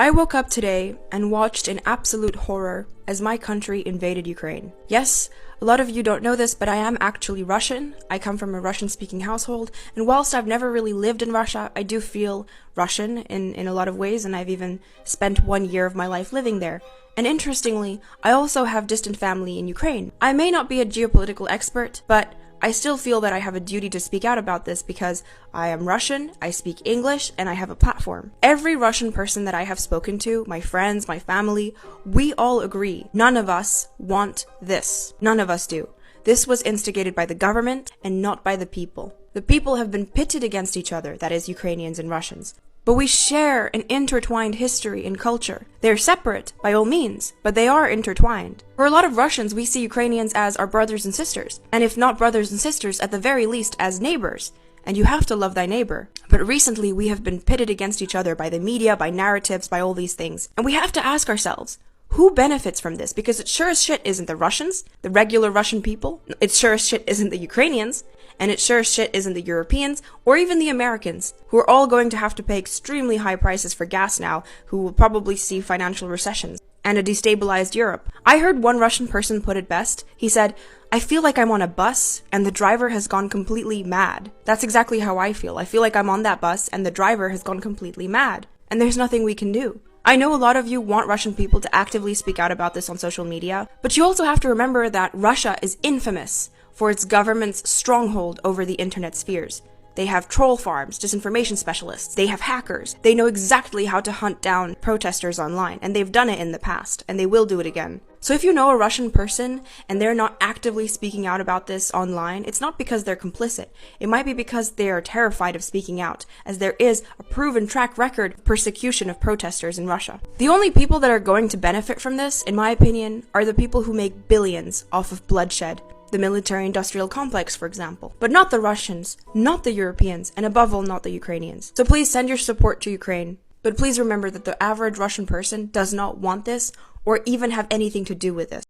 I woke up today and watched in absolute horror as my country invaded Ukraine. Yes, a lot of you don't know this, but I am actually Russian. I come from a Russian-speaking household, and whilst I've never really lived in Russia, I do feel Russian in a lot of ways, and I've even spent 1 year of my life living there. And interestingly, I also have distant family in Ukraine. I may not be a geopolitical expert, but I still feel that I have a duty to speak out about this because I am Russian, I speak English, and I have a platform. Every Russian person that I have spoken to, my friends, my family, we all agree. None of us want this. None of us do. This was instigated by the government and not by the people. The people have been pitted against each other, that is, Ukrainians and Russians. But we share an intertwined history and culture. They're separate, by all means, but they are intertwined. For a lot of Russians, we see Ukrainians as our brothers and sisters, and if not brothers and sisters, at the very least as neighbors. And you have to love thy neighbor. But recently, we have been pitted against each other by the media, by narratives, by all these things. And we have to ask ourselves, who benefits from this? Because it sure as shit isn't the Russians, the regular Russian people. It sure as shit isn't the Ukrainians. And it sure as shit isn't the Europeans, or even the Americans, who are all going to have to pay extremely high prices for gas now, who will probably see financial recessions, and a destabilized Europe. I heard one Russian person put it best. He said, "I feel like I'm on a bus, and the driver has gone completely mad." That's exactly how I feel. I feel like I'm on that bus, and the driver has gone completely mad. And there's nothing we can do. I know a lot of you want Russian people to actively speak out about this on social media, but you also have to remember that Russia is infamous for its government's stronghold over the internet spheres. They have troll farms, disinformation specialists, they have hackers, they know exactly how to hunt down protesters online, and they've done it in the past, and they will do it again. So if you know a Russian person, and they're not actively speaking out about this online, it's not because they're complicit. It might be because they are terrified of speaking out, as there is a proven track record of persecution of protesters in Russia. The only people that are going to benefit from this, in my opinion, are the people who make billions off of bloodshed. The military-industrial complex, for example. But not the Russians, not the Europeans, and above all, not the Ukrainians. So please send your support to Ukraine. But please remember that the average Russian person does not want this, or even have anything to do with this.